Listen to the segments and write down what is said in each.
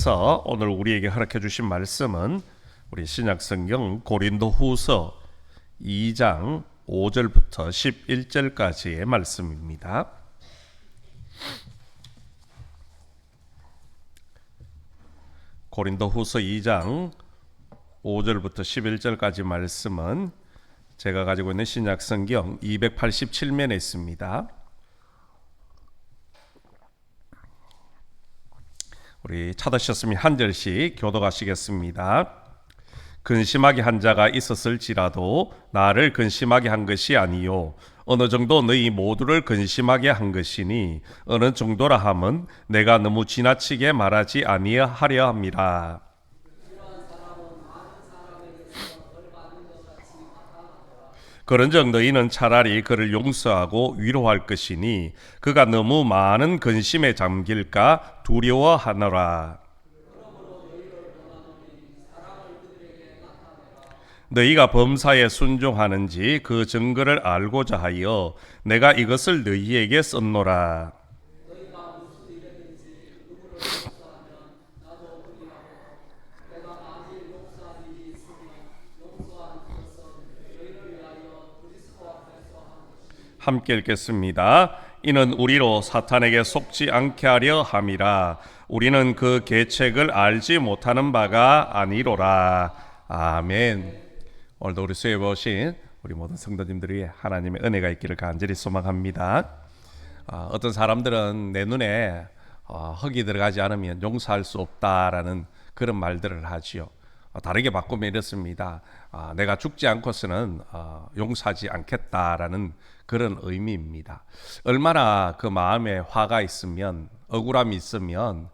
그래서 오늘 우리에게 허락해 주신 말씀은 우리 신약성경 고린도후서 2장 5절부터 11절까지의 말씀입니다. 고린도후서 2장 5절부터 11절까지 말씀은 제가 가지고 있는 신약성경 287면에 있습니다. 우리 찾으셨으면 한 절씩 교독하시겠습니다. 근심하게 한 자가 있었을지라도 나를 근심하게 한 것이 아니요 어느 정도 너희 모두를 근심하게 한 것이니 어느 정도라 함은 내가 너무 지나치게 말하지 아니하려 함이라. 그런즉 너희는 차라리 그를 용서하고 위로할 것이니 그가 너무 많은 근심에 잠길까 두려워하노라. 너희가 범사에 순종하는지 그 증거를 알고자 하여 내가 이것을 너희에게 썼노라. 함께 읽겠습니다. 이는 우리로 사탄에게 속지 않게 하려 함이라. 우리는 그 계책을 알지 못하는 바가 아니로라. 아멘. 오늘도 우리 수요일에 오신 우리 모든 성도님들이 하나님의 은혜가 있기를 간절히 소망합니다. 어떤 사람들은 내 눈에 흙이 들어가지 않으면 용서할 수 없다라는 그런 말들을 하지요. 다르게 바꾸면 이렇습니다. 내가 죽지 않고서는 용서하지 않겠다라는 그런 의미입니다. 얼마나 그 마음에 화가 있으면, 억울함이 있으면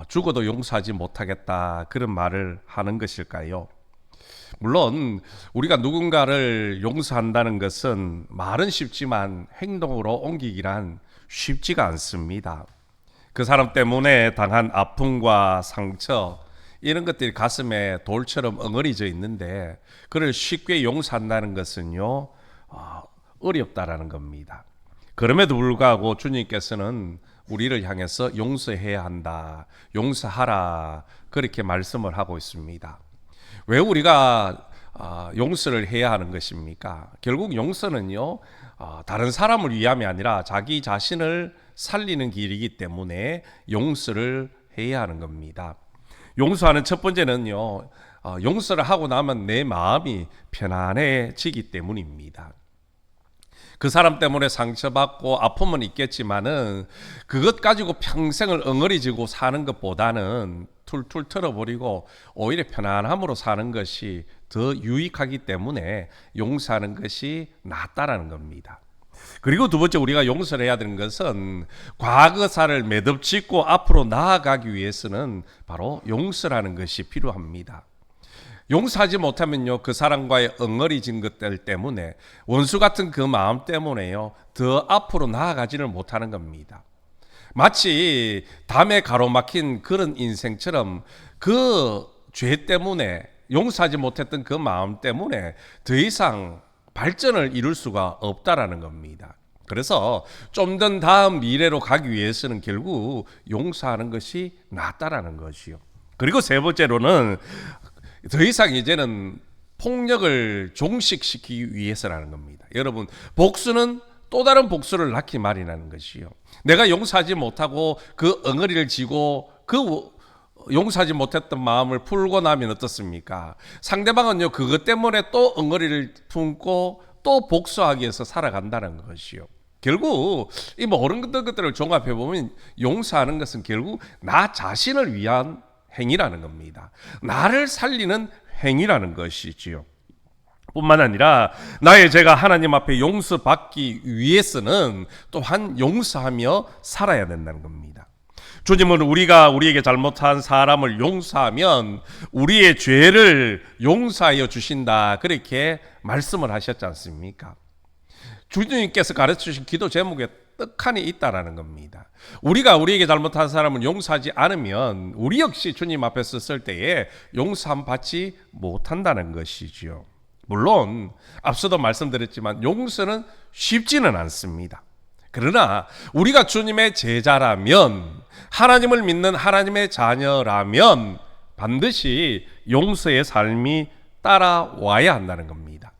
죽어도 용서하지 못하겠다 그런 말을 하는 것일까요? 물론 우리가 누군가를 용서한다는 것은 말은 쉽지만 행동으로 옮기기란 쉽지가 않습니다. 그 사람 때문에 당한 아픔과 상처 이런 것들이 가슴에 돌처럼 엉어리져 있는데 그를 쉽게 용서한다는 것은요 어렵다라는 겁니다. 그럼에도 불구하고 주님께서는 우리를 향해서 용서해야 한다, 용서하라 그렇게 말씀을 하고 있습니다. 왜 우리가 용서를 해야 하는 것입니까? 결국 용서는요 다른 사람을 위함이 아니라 자기 자신을 살리는 길이기 때문에 용서를 해야 하는 겁니다. 용서하는 첫 번째는요 용서를 하고 나면 내 마음이 편안해지기 때문입니다. 그 사람 때문에 상처받고 아픔은 있겠지만은 그것 가지고 평생을 엉어리지고 사는 것보다는 툴툴 털어버리고 오히려 편안함으로 사는 것이 더 유익하기 때문에 용서하는 것이 낫다라는 겁니다. 그리고 두 번째 우리가 용서를 해야 되는 것은 과거사를 매듭짓고 앞으로 나아가기 위해서는 바로 용서라는 것이 필요합니다. 용서하지 못하면요 그 사람과의 엉어리진 것들 때문에 원수 같은 그 마음 때문에요 더 앞으로 나아가지를 못하는 겁니다. 마치 담에 가로막힌 그런 인생처럼 그 죄 때문에 용서하지 못했던 그 마음 때문에 더 이상 발전을 이룰 수가 없다라는 겁니다. 그래서 좀 더 다음 미래로 가기 위해서는 결국 용서하는 것이 낫다라는 것이요. 그리고 세 번째로는 더 이상 이제는 폭력을 종식시키기 위해서라는 겁니다. 여러분, 복수는 또 다른 복수를 낳기 마련이라는 것이요. 내가 용서하지 못하고 그 엉어리를 지고 그 용서하지 못했던 마음을 풀고 나면 어떻습니까? 상대방은요 그것 때문에 또 엉어리를 품고 또 복수하기 위해서 살아간다는 것이요. 결국 이 모든 것들을 종합해 보면 용서하는 것은 결국 나 자신을 위한 행위라는 겁니다. 나를 살리는 행위라는 것이지요. 뿐만 아니라 나의 죄가 하나님 앞에 용서받기 위해서는 또한 용서하며 살아야 된다는 겁니다. 주님은 우리에게 잘못한 사람을 용서하면 우리의 죄를 용서하여 주신다 그렇게 말씀을 하셨지 않습니까? 주님께서 가르치신 기도 제목에 떡하니 있다라는 겁니다. 우리가 우리에게 잘못한 사람을 용서하지 않으면 우리 역시 주님 앞에 섰을 때에 용서함 받지 못한다는 것이지요. 물론 앞서도 말씀드렸지만 용서는 쉽지는 않습니다. 그러나 우리가 주님의 제자라면, 하나님을 믿는 하나님의 자녀라면 반드시 용서의 삶이 따라와야 한다는 겁니다.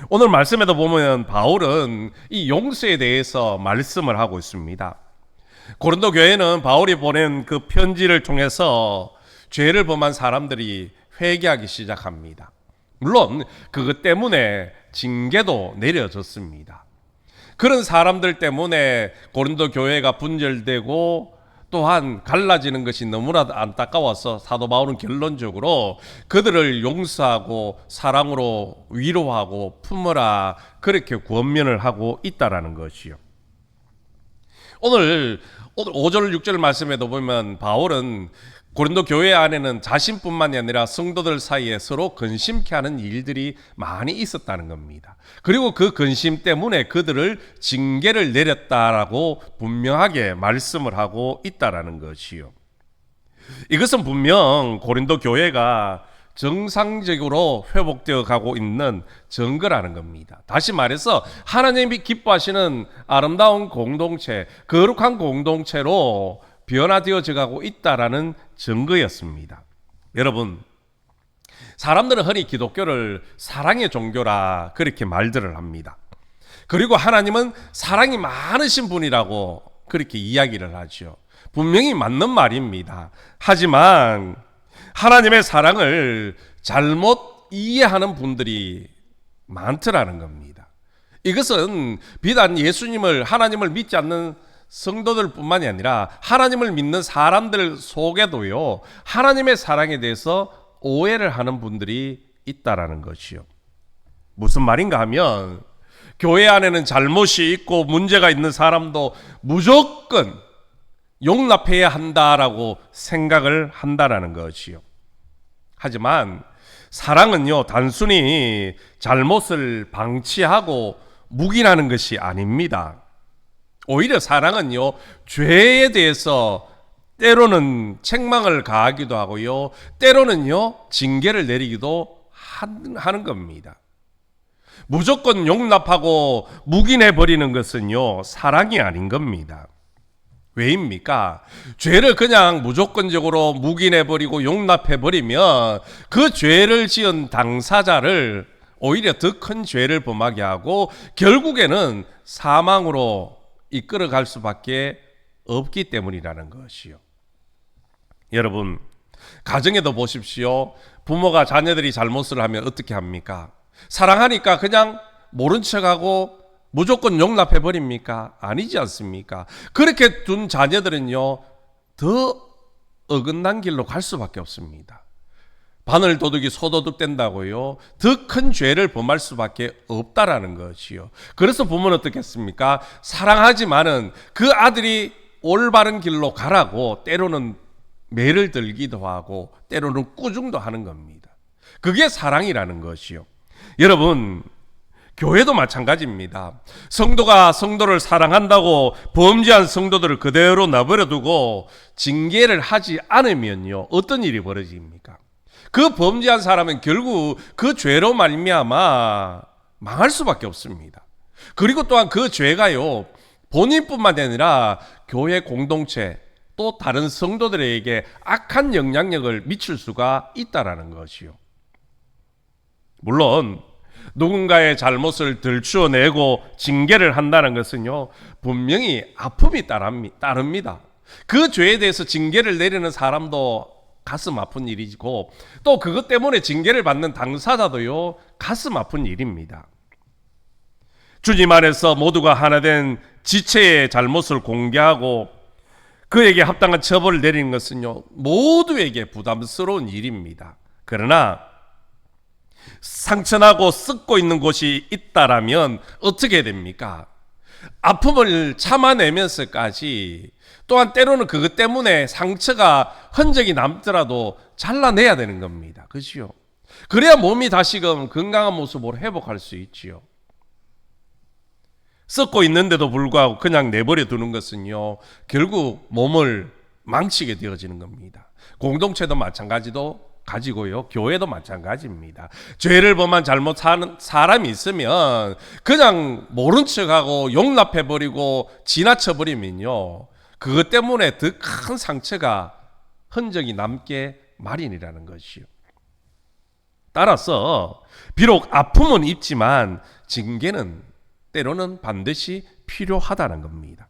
오늘 말씀에도 보면 바울은 이 용서에 대해서 말씀을 하고 있습니다. 고린도 교회는 바울이 보낸 그 편지를 통해서 죄를 범한 사람들이 회개하기 시작합니다. 물론 그것 때문에 징계도 내려졌습니다. 그런 사람들 때문에 고린도 교회가 분열되고 또한 갈라지는 것이 너무나 안타까워서 사도 바울은 결론적으로 그들을 용서하고 사랑으로 위로하고 품어라, 그렇게 권면을 하고 있다라는 것이요. 오늘 5절 6절 말씀에도 보면 바울은 고린도 교회 안에는 자신뿐만이 아니라 성도들 사이에 서로 근심케 하는 일들이 많이 있었다는 겁니다. 그리고 그 근심 때문에 그들을 징계를 내렸다라고 분명하게 말씀을 하고 있다라는 것이요. 이것은 분명 고린도 교회가 정상적으로 회복되어 가고 있는 증거라는 겁니다. 다시 말해서 하나님이 기뻐하시는 아름다운 공동체, 거룩한 공동체로 변화되어져 가고 있다라는 증거였습니다. 여러분, 사람들은 흔히 기독교를 사랑의 종교라 그렇게 말들을 합니다. 그리고 하나님은 사랑이 많으신 분이라고 그렇게 이야기를 하죠. 분명히 맞는 말입니다. 하지만 하나님의 사랑을 잘못 이해하는 분들이 많더라는 겁니다. 이것은 비단 예수님을, 하나님을 믿지 않는 성도들뿐만이 아니라 하나님을 믿는 사람들 속에도요, 하나님의 사랑에 대해서 오해를 하는 분들이 있다라는 것이요. 무슨 말인가 하면 교회 안에는 잘못이 있고 문제가 있는 사람도 무조건 용납해야 한다라고 생각을 한다라는 것이요. 하지만 사랑은요, 단순히 잘못을 방치하고 묵인하는 것이 아닙니다. 오히려 사랑은요, 죄에 대해서 때로는 책망을 가하기도 하고요, 때로는요, 징계를 내리기도 하는 겁니다. 무조건 용납하고 묵인해버리는 것은요, 사랑이 아닌 겁니다. 왜입니까? 죄를 그냥 무조건적으로 묵인해버리고 용납해버리면 그 죄를 지은 당사자를 오히려 더 큰 죄를 범하게 하고 결국에는 사망으로 이끌어갈 수밖에 없기 때문이라는 것이요. 여러분, 가정에도 보십시오. 부모가 자녀들이 잘못을 하면 어떻게 합니까? 사랑하니까 그냥 모른 척하고 무조건 용납해버립니까? 아니지 않습니까? 그렇게 둔 자녀들은요, 더 어긋난 길로 갈 수밖에 없습니다. 바늘 도둑이 소도둑 된다고요, 더 큰 죄를 범할 수밖에 없다라는 것이요. 그래서 부모는 어떻게 했습니까? 사랑하지만은 그 아들이 올바른 길로 가라고 때로는 매를 들기도 하고 때로는 꾸중도 하는 겁니다. 그게 사랑이라는 것이요. 여러분, 교회도 마찬가지입니다. 성도가 성도를 사랑한다고 범죄한 성도들을 그대로 내버려 두고 징계를 하지 않으면요, 어떤 일이 벌어집니까? 그 범죄한 사람은 결국 그 죄로 말미암아 망할 수밖에 없습니다. 그리고 또한 그 죄가요, 본인뿐만 아니라 교회 공동체 또 다른 성도들에게 악한 영향력을 미칠 수가 있다라는 것이요. 물론 누군가의 잘못을 들추어내고 징계를 한다는 것은요, 분명히 아픔이 따릅니다. 그 죄에 대해서 징계를 내리는 사람도 가슴 아픈 일이고 또 그것 때문에 징계를 받는 당사자도요, 가슴 아픈 일입니다. 주님 안에서 모두가 하나 된 지체의 잘못을 공개하고 그에게 합당한 처벌을 내리는 것은요, 모두에게 부담스러운 일입니다. 그러나 상처나고 썩고 있는 곳이 있다라면 어떻게 됩니까? 아픔을 참아내면서까지 또한 때로는 그것 때문에 상처가 흔적이 남더라도 잘라내야 되는 겁니다. 그렇죠? 그래야 몸이 다시금 건강한 모습으로 회복할 수 있지요. 썩고 있는데도 불구하고 그냥 내버려 두는 것은요, 결국 몸을 망치게 되어지는 겁니다. 공동체도 마찬가지도 가지고요. 교회도 마찬가지입니다. 죄를 범한 잘못 사는 사람이 있으면 그냥 모른 척하고 용납해버리고 지나쳐버리면요. 그것 때문에 더 큰 상처가 흔적이 남게 마련이라는 것이요. 따라서 비록 아픔은 있지만 징계는 때로는 반드시 필요하다는 겁니다.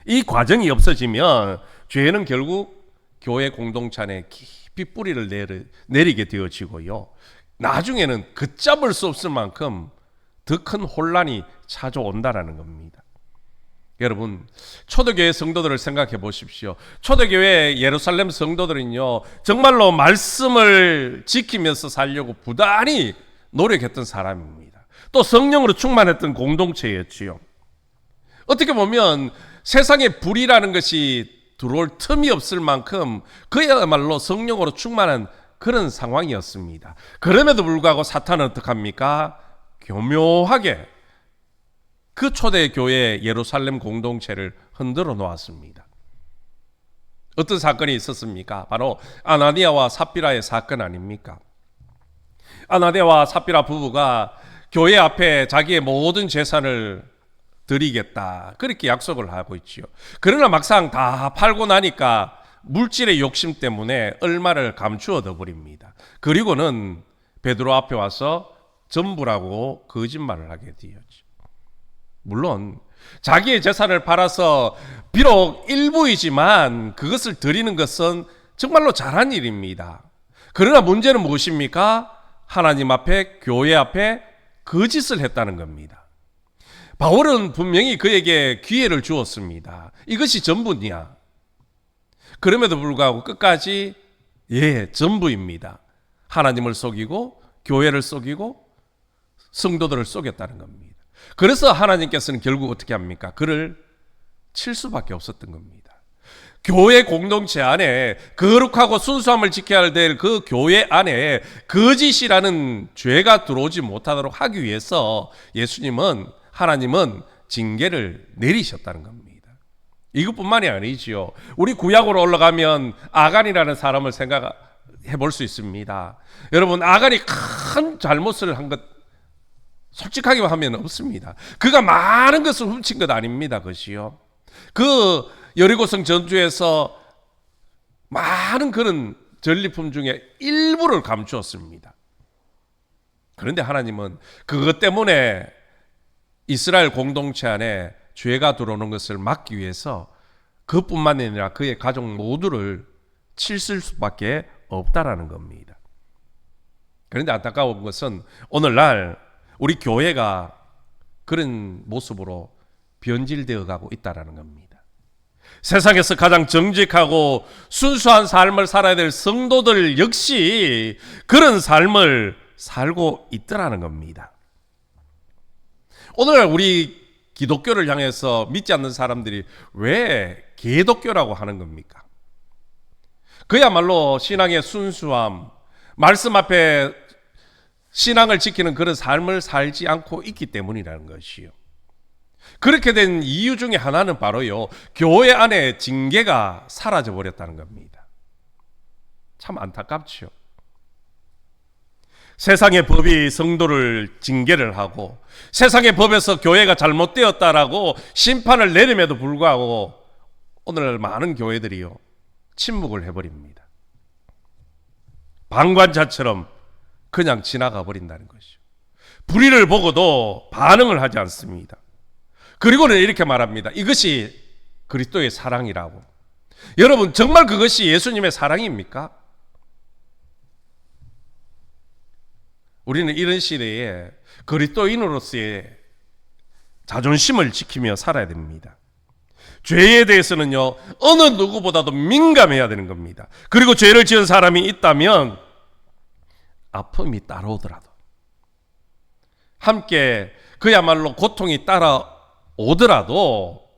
이 과정이 없어지면 죄는 결국 교회 공동체 안에 깊이 뿌리를 내리게 되어지고요. 나중에는 걷잡을 수 없을 만큼 더 큰 혼란이 찾아온다는 겁니다. 여러분, 초대교회 성도들을 생각해 보십시오. 초대교회 예루살렘 성도들은요, 정말로 말씀을 지키면서 살려고 부단히 노력했던 사람입니다. 또 성령으로 충만했던 공동체였지요. 어떻게 보면 세상에 불이라는 것이 들어올 틈이 없을 만큼 그야말로 성령으로 충만한 그런 상황이었습니다. 그럼에도 불구하고 사탄은 어떡합니까? 교묘하게 그 초대교회 예루살렘 공동체를 흔들어 놓았습니다. 어떤 사건이 있었습니까? 바로 아나니아와 삽비라의 사건 아닙니까? 아나니아와 삽비라 부부가 교회 앞에 자기의 모든 재산을 드리겠다, 그렇게 약속을 하고 있지요. 그러나 막상 다 팔고 나니까 물질의 욕심 때문에 얼마를 감추어 둬버립니다. 그리고는 베드로 앞에 와서 전부라고 거짓말을 하게 되었죠. 물론 자기의 재산을 팔아서 비록 일부이지만 그것을 드리는 것은 정말로 잘한 일입니다. 그러나 문제는 무엇입니까? 하나님 앞에, 교회 앞에 거짓을 했다는 겁니다. 바울은 분명히 그에게 기회를 주었습니다. 이것이 전부냐? 그럼에도 불구하고 끝까지 전부입니다. 하나님을 속이고 교회를 속이고 성도들을 속였다는 겁니다. 그래서 하나님께서는 결국 어떻게 합니까? 그를 칠 수밖에 없었던 겁니다. 교회 공동체 안에 거룩하고 순수함을 지켜야 될 그 교회 안에 거짓이라는 죄가 들어오지 못하도록 하기 위해서 하나님은 징계를 내리셨다는 겁니다. 이것뿐만이 아니지요. 우리 구약으로 올라가면 아간이라는 사람을 생각해 볼 수 있습니다. 여러분, 아간이 큰 잘못을 한 것 솔직하게 하면 없습니다. 그가 많은 것을 훔친 것 아닙니다. 그것이요. 그 여리고성 전투에서 많은 그런 전리품 중에 일부를 감추었습니다. 그런데 하나님은 그것 때문에 이스라엘 공동체 안에 죄가 들어오는 것을 막기 위해서 그뿐만 아니라 그의 가족 모두를 칠쓸 수밖에 없다라는 겁니다. 그런데 안타까운 것은 오늘날 우리 교회가 그런 모습으로 변질되어 가고 있다는 겁니다. 세상에서 가장 정직하고 순수한 삶을 살아야 될 성도들 역시 그런 삶을 살고 있더라는 겁니다. 오늘 우리 기독교를 향해서 믿지 않는 사람들이 왜 개독교라고 하는 겁니까? 그야말로 신앙의 순수함, 말씀 앞에 신앙을 지키는 그런 삶을 살지 않고 있기 때문이라는 것이요. 그렇게 된 이유 중에 하나는 바로요, 교회 안에 징계가 사라져 버렸다는 겁니다. 참 안타깝죠. 세상의 법이 성도를 징계를 하고 세상의 법에서 교회가 잘못되었다라고 심판을 내림에도 불구하고 오늘 많은 교회들이요, 침묵을 해버립니다. 방관자처럼 그냥 지나가 버린다는 것이죠. 불의를 보고도 반응을 하지 않습니다. 그리고는 이렇게 말합니다. 이것이 그리스도의 사랑이라고. 여러분, 정말 그것이 예수님의 사랑입니까? 우리는 이런 시대에 그리스도인으로서의 자존심을 지키며 살아야 됩니다. 죄에 대해서는요, 어느 누구보다도 민감해야 되는 겁니다. 그리고 죄를 지은 사람이 있다면 아픔이 따라오더라도, 함께 그야말로 고통이 따라오더라도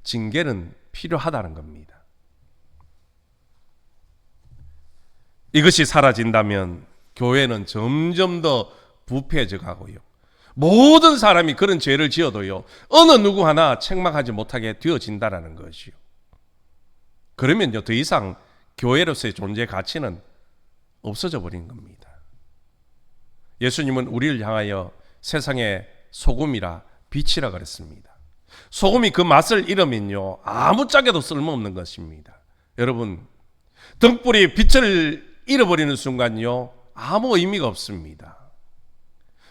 징계는 필요하다는 겁니다. 이것이 사라진다면 교회는 점점 더 부패해져 가고요, 모든 사람이 그런 죄를 지어도요, 어느 누구 하나 책망하지 못하게 되어진다는 것이요. 그러면요, 더 이상 교회로서의 존재 가치는 없어져 버린 겁니다. 예수님은 우리를 향하여 세상의 소금이라 빛이라 그랬습니다. 소금이 그 맛을 잃으면요 아무짝에도 쓸모없는 것입니다. 여러분, 등불이 빛을 잃어버리는 순간요 아무 의미가 없습니다.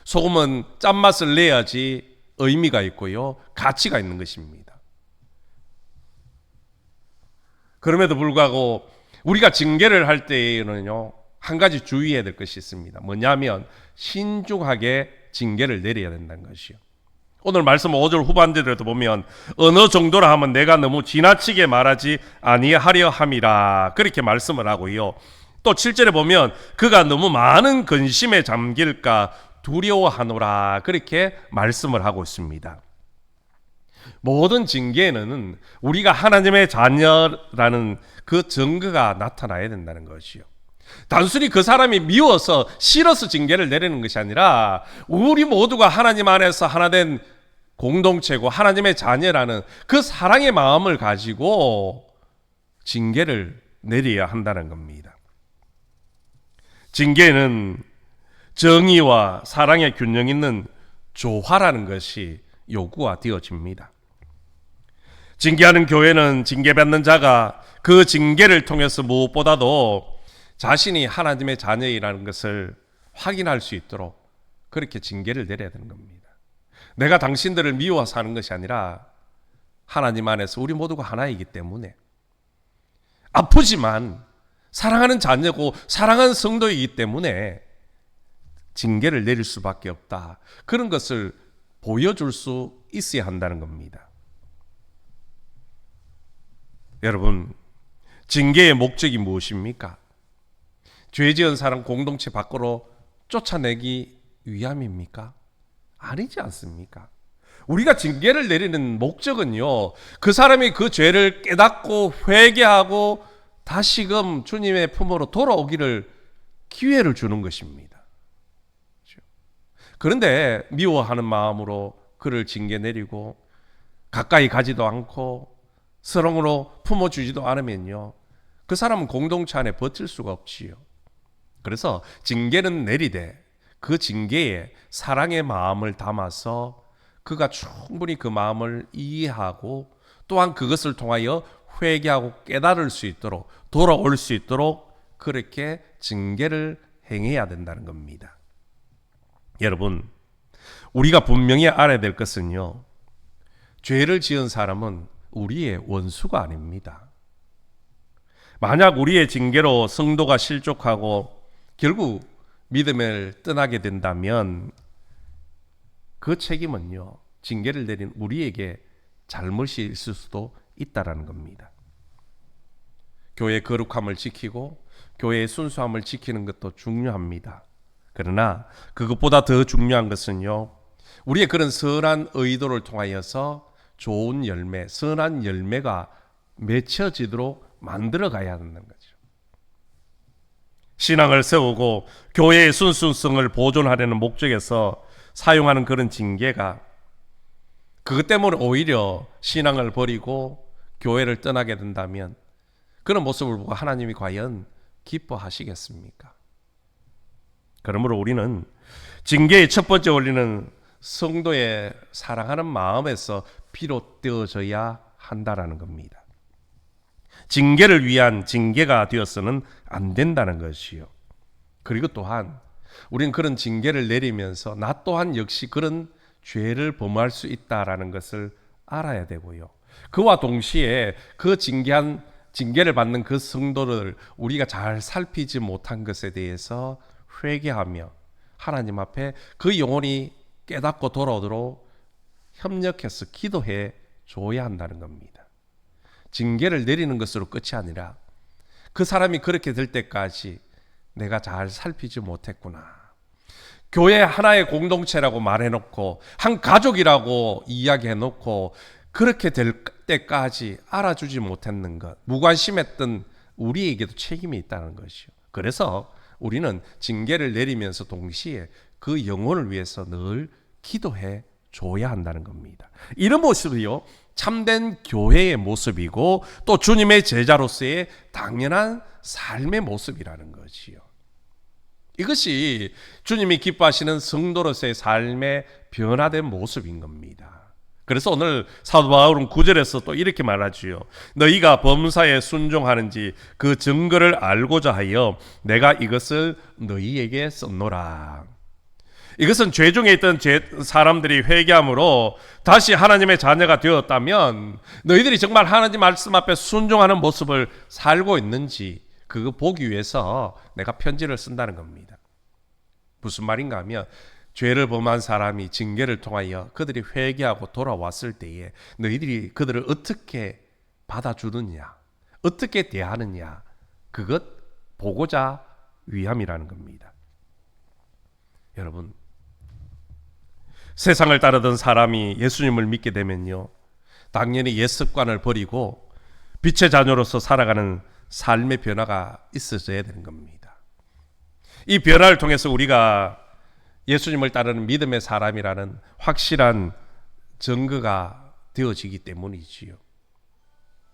소금은 짠맛을 내야지 의미가 있고요 가치가 있는 것입니다. 그럼에도 불구하고 우리가 징계를 할 때에는요 한 가지 주의해야 될 것이 있습니다. 뭐냐면 신중하게 징계를 내려야 된다는 것이요. 오늘 말씀 5절 후반절에도 보면 어느 정도라 하면 내가 너무 지나치게 말하지 아니하려 함이라 그렇게 말씀을 하고요. 또 7절에 보면 그가 너무 많은 근심에 잠길까 두려워하노라 그렇게 말씀을 하고 있습니다. 모든 징계에는 우리가 하나님의 자녀라는 그 증거가 나타나야 된다는 것이요. 단순히 그 사람이 미워서 싫어서 징계를 내리는 것이 아니라 우리 모두가 하나님 안에서 하나 된 공동체고 하나님의 자녀라는 그 사랑의 마음을 가지고 징계를 내려야 한다는 겁니다. 징계는 정의와 사랑의 균형 있는 조화라는 것이 요구가 되어집니다. 징계하는 교회는 징계받는 자가 그 징계를 통해서 무엇보다도 자신이 하나님의 자녀이라는 것을 확인할 수 있도록 그렇게 징계를 내려야 되는 겁니다. 내가 당신들을 미워서 하는 것이 아니라 하나님 안에서 우리 모두가 하나이기 때문에 아프지만 사랑하는 자녀고 사랑하는 성도이기 때문에 징계를 내릴 수밖에 없다. 그런 것을 보여줄 수 있어야 한다는 겁니다. 여러분, 징계의 목적이 무엇입니까? 죄 지은 사람 공동체 밖으로 쫓아내기 위함입니까? 아니지 않습니까? 우리가 징계를 내리는 목적은요, 그 사람이 그 죄를 깨닫고 회개하고 다시금 주님의 품으로 돌아오기를 기회를 주는 것입니다. 그런데 미워하는 마음으로 그를 징계 내리고 가까이 가지도 않고 서롱으로 품어주지도 않으면요, 그 사람은 공동체 안에 버틸 수가 없지요. 그래서 징계는 내리되 그 징계에 사랑의 마음을 담아서 그가 충분히 그 마음을 이해하고 또한 그것을 통하여 회개하고 깨달을 수 있도록 돌아올 수 있도록 그렇게 징계를 행해야 된다는 겁니다. 여러분, 우리가 분명히 알아야 될 것은요, 죄를 지은 사람은 우리의 원수가 아닙니다. 만약 우리의 징계로 성도가 실족하고 결국 믿음을 떠나게 된다면 그 책임은요, 징계를 내린 우리에게 잘못이 있을 수도 있다라는 겁니다. 교회의 거룩함을 지키고 교회의 순수함을 지키는 것도 중요합니다. 그러나 그것보다 더 중요한 것은요, 우리의 그런 선한 의도를 통하여서 좋은 열매, 선한 열매가 맺혀지도록 만들어 가야 한다는 거죠. 신앙을 세우고 교회의 순수성을 보존하려는 목적에서 사용하는 그런 징계가 그것 때문에 오히려 신앙을 버리고 교회를 떠나게 된다면 그런 모습을 보고 하나님이 과연 기뻐하시겠습니까? 그러므로 우리는 징계의 첫 번째 원리는 성도의 사랑하는 마음에서 비롯되어져야 한다라는 겁니다. 징계를 위한 징계가 되어서는 안 된다는 것이요. 그리고 또한 우리는 그런 징계를 내리면서 나 또한 역시 그런 죄를 범할 수 있다라는 것을 알아야 되고요. 그와 동시에 그 징계를 받는 그 성도를 우리가 잘 살피지 못한 것에 대해서 회개하며 하나님 앞에 그 영혼이 깨닫고 돌아오도록 협력해서 기도해 줘야 한다는 겁니다. 징계를 내리는 것으로 끝이 아니라 그 사람이 그렇게 될 때까지 내가 잘 살피지 못했구나. 교회 하나의 공동체라고 말해놓고 한 가족이라고 이야기해놓고 그렇게 될 때까지 알아주지 못했는 것, 무관심했던 우리에게도 책임이 있다는 것이요. 그래서 우리는 징계를 내리면서 동시에 그 영혼을 위해서 늘 기도해 줘야 한다는 겁니다. 이런 모습이요, 참된 교회의 모습이고 또 주님의 제자로서의 당연한 삶의 모습이라는 것이요. 이것이 주님이 기뻐하시는 성도로서의 삶의 변화된 모습인 겁니다. 그래서 오늘 사도 바울은 9절에서 또 이렇게 말하지요. 너희가 범사에 순종하는지 그 증거를 알고자 하여 내가 이것을 너희에게 썼노라. 이것은 죄중에 있던 사람들이 회개함으로 다시 하나님의 자녀가 되었다면 너희들이 정말 하나님 말씀 앞에 순종하는 모습을 살고 있는지 그거 보기 위해서 내가 편지를 쓴다는 겁니다. 무슨 말인가 하면 죄를 범한 사람이 징계를 통하여 그들이 회개하고 돌아왔을 때에 너희들이 그들을 어떻게 받아주느냐, 어떻게 대하느냐, 그것 보고자 위함이라는 겁니다. 여러분, 세상을 따르던 사람이 예수님을 믿게 되면요, 당연히 옛 습관을 버리고 빛의 자녀로서 살아가는 삶의 변화가 있어져야 되는 겁니다. 이 변화를 통해서 우리가 예수님을 따르는 믿음의 사람이라는 확실한 증거가 되어지기 때문이지요.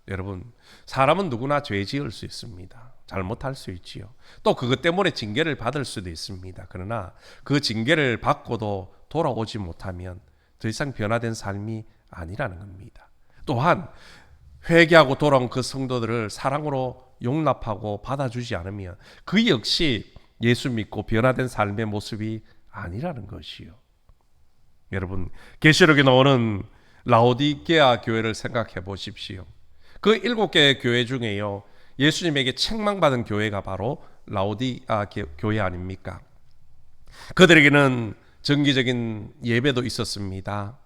여러분, 사람은 누구나 죄 지을 수 있습니다. 잘못할 수 있지요. 또 그것 때문에 징계를 받을 수도 있습니다. 그러나 그 징계를 받고도 돌아오지 못하면 더 이상 변화된 삶이 아니라는 겁니다. 또한 회개하고 돌아온 그 성도들을 사랑으로 용납하고 받아주지 않으면 그 역시 예수 믿고 변화된 삶의 모습이 아니라는 것이요. 여러분, 계시록에 나오는 라오디게아 교회를 생각해 보십시오. 그 7개의 교회 중에요, 예수님에게 책망받은 교회가 바로 라오디게아 교회 아닙니까? 그들에게는 정기적인 예배도 있었습니다.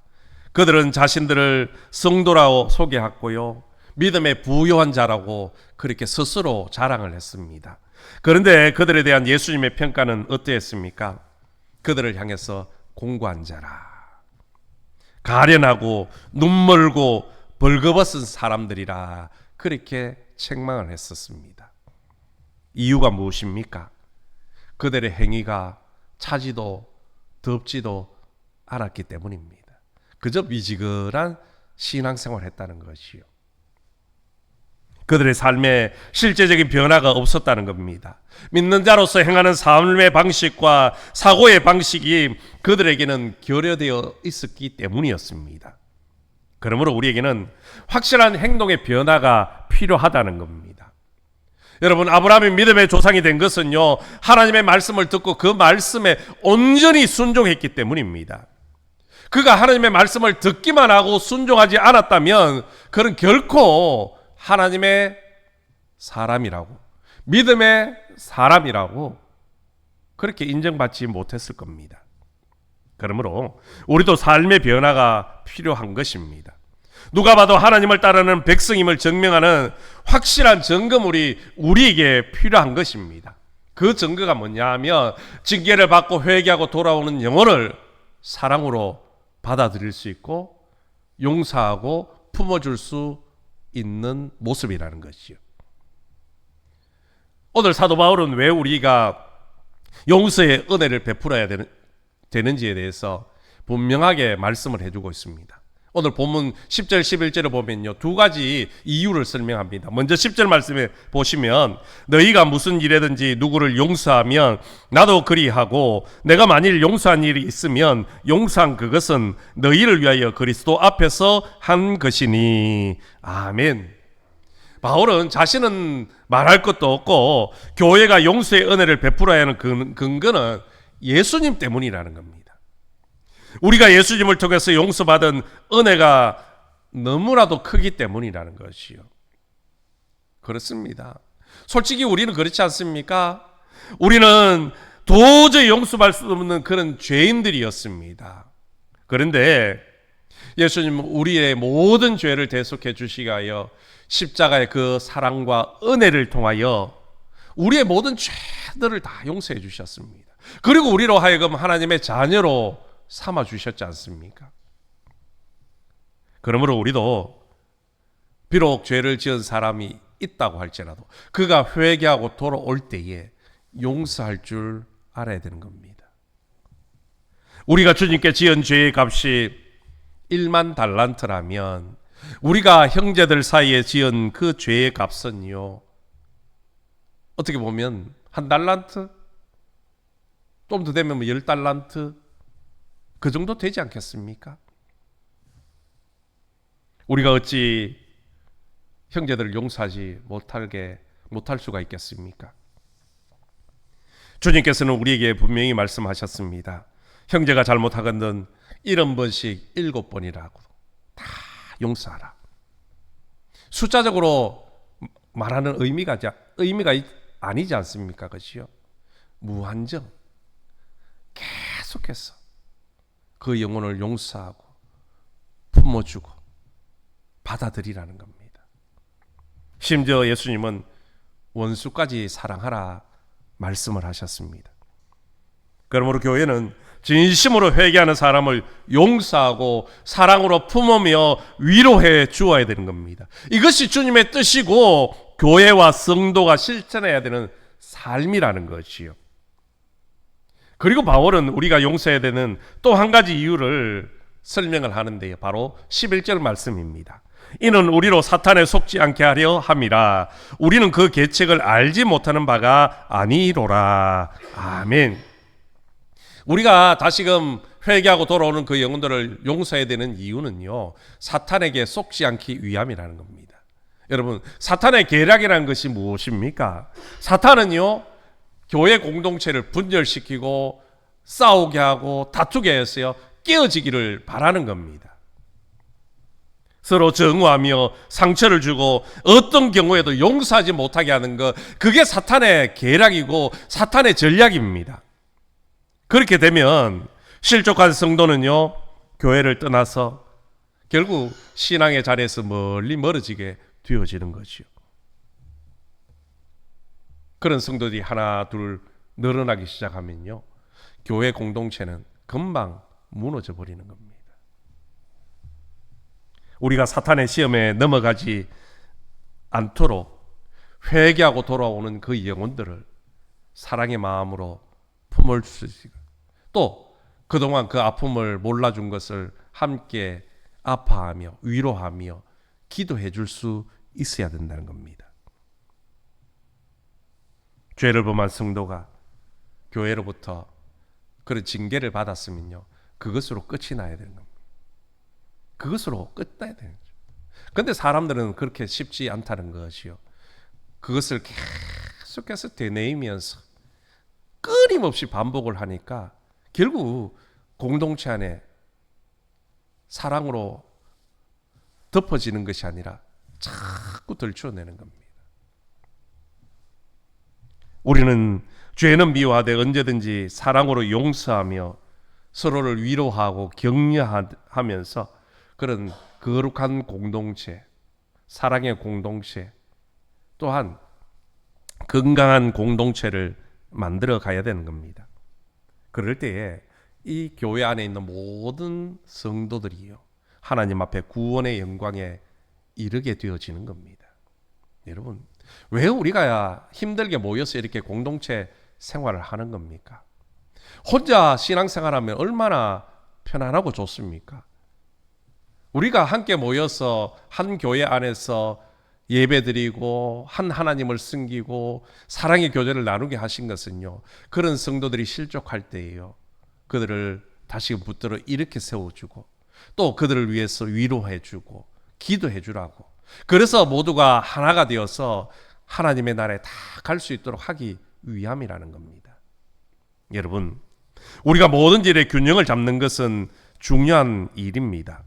그들은 자신들을 성도라고 소개했고요, 믿음의 부요한 자라고 그렇게 스스로 자랑을 했습니다. 그런데 그들에 대한 예수님의 평가는 어떠했습니까? 그들을 향해서 공고한 자라, 가련하고 눈멀고 벌거벗은 사람들이라 그렇게 책망을 했었습니다. 이유가 무엇입니까? 그들의 행위가 차지도 덥지도 않았기 때문입니다. 그저 미지근한 신앙생활을 했다는 것이요. 그들의 삶에 실제적인 변화가 없었다는 겁니다. 믿는 자로서 행하는 삶의 방식과 사고의 방식이 그들에게는 결여되어 있었기 때문이었습니다. 그러므로 우리에게는 확실한 행동의 변화가 필요하다는 겁니다. 여러분, 아브라함이 믿음의 조상이 된 것은요, 하나님의 말씀을 듣고 그 말씀에 온전히 순종했기 때문입니다. 그가 하나님의 말씀을 듣기만 하고 순종하지 않았다면 그는 결코 하나님의 사람이라고, 믿음의 사람이라고 그렇게 인정받지 못했을 겁니다. 그러므로 우리도 삶의 변화가 필요한 것입니다. 누가 봐도 하나님을 따르는 백성임을 증명하는 확실한 증거물이 우리에게 필요한 것입니다. 그 증거가 뭐냐 하면 징계를 받고 회개하고 돌아오는 영혼을 사랑으로 받아들일 수 있고 용서하고 품어줄 수 있는 모습이라는 것이요. 오늘 사도 바울은 왜 우리가 용서의 은혜를 베풀어야 되는지에 대해서 분명하게 말씀을 해주고 있습니다. 오늘 본문 10절 11절을 보면요, 두 가지 이유를 설명합니다. 먼저 10절 말씀에 보시면 너희가 무슨 일이든지 누구를 용서하면 나도 그리하고 내가 만일 용서한 일이 있으면 용서한 그것은 너희를 위하여 그리스도 앞에서 한 것이니. 아멘. 바울은 자신은 말할 것도 없고 교회가 용서의 은혜를 베풀어야 하는 근거는 예수님 때문이라는 겁니다. 우리가 예수님을 통해서 용서받은 은혜가 너무나도 크기 때문이라는 것이요. 그렇습니다. 솔직히 우리는 그렇지 않습니까? 우리는 도저히 용서받을 수 없는 그런 죄인들이었습니다. 그런데 예수님은 우리의 모든 죄를 대속해 주시기 위하여 십자가의 그 사랑과 은혜를 통하여 우리의 모든 죄들을 다 용서해 주셨습니다. 그리고 우리로 하여금 하나님의 자녀로 삼아 주셨지 않습니까? 그러므로 우리도 비록 죄를 지은 사람이 있다고 할지라도 그가 회개하고 돌아올 때에 용서할 줄 알아야 되는 겁니다. 우리가 주님께 지은 죄의 값이 1만 달란트라면 우리가 형제들 사이에 지은 그 죄의 값은요, 어떻게 보면 1달란트? 좀 더 되면 10달란트 그 정도 되지 않겠습니까? 우리가 어찌 형제들을 용서하지 못할 수가 있겠습니까? 주님께서는 우리에게 분명히 말씀하셨습니다. 형제가 잘못하거든 70번씩 7번이라고 다 용서하라. 숫자적으로 말하는 의미가 아니지 않습니까? 그렇죠? 무한정 계속해서 그 영혼을 용서하고 품어주고 받아들이라는 겁니다. 심지어 예수님은 원수까지 사랑하라 말씀을 하셨습니다. 그러므로 교회는 진심으로 회개하는 사람을 용서하고 사랑으로 품으며 위로해 주어야 되는 겁니다. 이것이 주님의 뜻이고 교회와 성도가 실천해야 되는 삶이라는 것이요. 그리고 바울은 우리가 용서해야 되는 또 한 가지 이유를 설명을 하는데요. 바로 11절 말씀입니다. 이는 우리로 사탄에 속지 않게 하려 함이라. 우리는 그 계책을 알지 못하는 바가 아니로라. 아멘. 우리가 다시금 회개하고 돌아오는 그 영혼들을 용서해야 되는 이유는요, 사탄에게 속지 않기 위함이라는 겁니다. 여러분, 사탄의 계략이라는 것이 무엇입니까? 사탄은요, 교회 공동체를 분열시키고 싸우게 하고 다투게 해서요, 깨어지기를 바라는 겁니다. 서로 정오하며 상처를 주고 어떤 경우에도 용서하지 못하게 하는 것, 그게 사탄의 계략이고 사탄의 전략입니다. 그렇게 되면 실족한 성도는요, 교회를 떠나서 결국 신앙의 자리에서 멀어지게 되어지는 거죠. 그런 성도들이 하나 둘 늘어나기 시작하면요, 교회 공동체는 금방 무너져 버리는 겁니다. 우리가 사탄의 시험에 넘어가지 않도록 회개하고 돌아오는 그 영혼들을 사랑의 마음으로 품을 수 있고, 또 그동안 그 아픔을 몰라준 것을 함께 아파하며 위로하며 기도해 줄 수 있어야 된다는 겁니다. 죄를 범한 성도가 교회로부터 그런 징계를 받았으면요, 그것으로 끝이 나야 되는 겁니다. 그것으로 끝나야 되는 거죠. 그런데 사람들은 그렇게 쉽지 않다는 것이요. 그것을 계속해서 되뇌이면서 끊임없이 반복을 하니까 결국 공동체 안에 사랑으로 덮어지는 것이 아니라 자꾸 덜추어내는 겁니다. 우리는 죄는 미워하되 언제든지 사랑으로 용서하며 서로를 위로하고 격려하면서 그런 거룩한 공동체, 사랑의 공동체, 또한 건강한 공동체를 만들어 가야 되는 겁니다. 그럴 때에 이 교회 안에 있는 모든 성도들이요, 하나님 앞에 구원의 영광에 이르게 되어지는 겁니다. 여러분, 왜 우리가 힘들게 모여서 이렇게 공동체 생활을 하는 겁니까? 혼자 신앙생활하면 얼마나 편안하고 좋습니까? 우리가 함께 모여서 한 교회 안에서 예배드리고 한 하나님을 섬기고 사랑의 교제를 나누게 하신 것은요, 그런 성도들이 실족할 때예요, 그들을 다시 붙들어 일으켜 세워주고 또 그들을 위해서 위로해주고 기도해주라고, 그래서 모두가 하나가 되어서 하나님의 나라에 다 갈 수 있도록 하기 위함이라는 겁니다. 여러분, 우리가 모든 일에 균형을 잡는 것은 중요한 일입니다.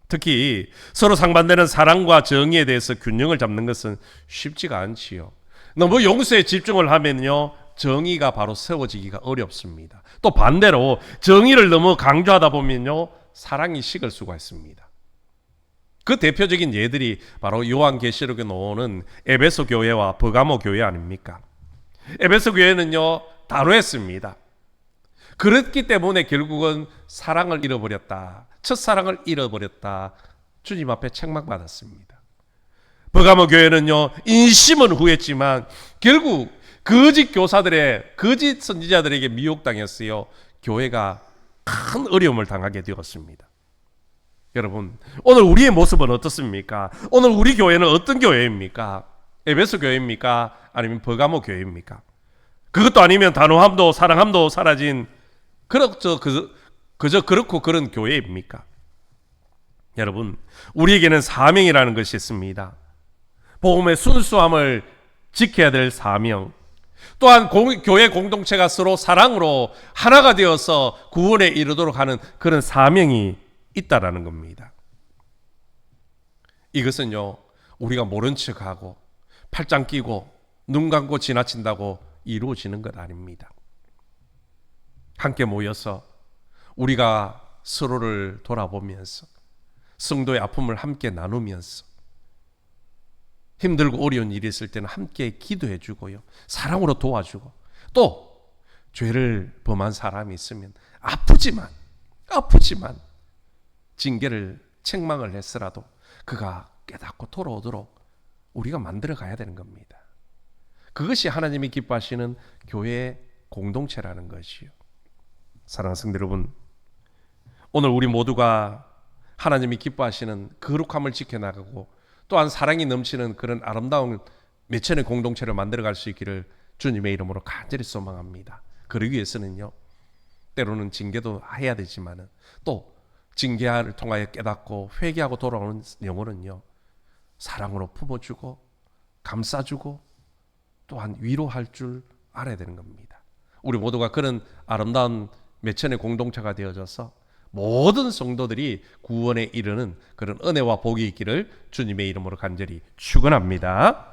특히 서로 상반되는 사랑과 정의에 대해서 균형을 잡는 것은 쉽지가 않지요. 너무 용서에 집중을 하면요, 정의가 바로 세워지기가 어렵습니다. 또 반대로 정의를 너무 강조하다 보면요, 사랑이 식을 수가 있습니다. 그 대표적인 예들이 바로 요한계시록에 나오는 에베소 교회와 버가모 교회 아닙니까? 에베소 교회는요, 다루했습니다. 그렇기 때문에 결국은 사랑을 잃어버렸다, 첫사랑을 잃어버렸다, 주님 앞에 책망받았습니다. 버가모 교회는요, 인심은 후했지만 결국 거짓 교사들의, 거짓 선지자들에게 미혹당했어요. 교회가 큰 어려움을 당하게 되었습니다. 여러분, 오늘 우리의 모습은 어떻습니까? 오늘 우리 교회는 어떤 교회입니까? 에베소 교회입니까? 아니면 버가모 교회입니까? 그것도 아니면 단호함도 사랑함도 사라진 그저 그렇고 그런 교회입니까? 여러분, 우리에게는 사명이라는 것이 있습니다. 복음의 순수함을 지켜야 될 사명, 또한 교회 공동체가 서로 사랑으로 하나가 되어서 구원에 이르도록 하는 그런 사명이 있다라는 겁니다. 이것은요, 우리가 모른 척하고 팔짱 끼고 눈 감고 지나친다고 이루어지는 것 아닙니다. 함께 모여서 우리가 서로를 돌아보면서 성도의 아픔을 함께 나누면서 힘들고 어려운 일이 있을 때는 함께 기도해 주고요, 사랑으로 도와주고, 또 죄를 범한 사람이 있으면 아프지만 징계를 책망을 했으라도 그가 깨닫고 돌아오도록 우리가 만들어 가야 되는 겁니다. 그것이 하나님이 기뻐하시는 교회 공동체라는 것이요. 사랑하는 성도 여러분, 오늘 우리 모두가 하나님이 기뻐하시는 거룩함을 지켜나가고 또한 사랑이 넘치는 그런 아름다운 몇천의 공동체를 만들어갈 수 있기를 주님의 이름으로 간절히 소망합니다. 그러기 위해서는요, 때로는 징계도 해야 되지만 또 징계를 통하여 깨닫고 회개하고 돌아오는 영혼은요, 사랑으로 품어주고 감싸주고 또한 위로할 줄 알아야 되는 겁니다. 우리 모두가 그런 아름다운 몇천의 공동체가 되어져서 모든 성도들이 구원에 이르는 그런 은혜와 복이 있기를 주님의 이름으로 간절히 축원합니다.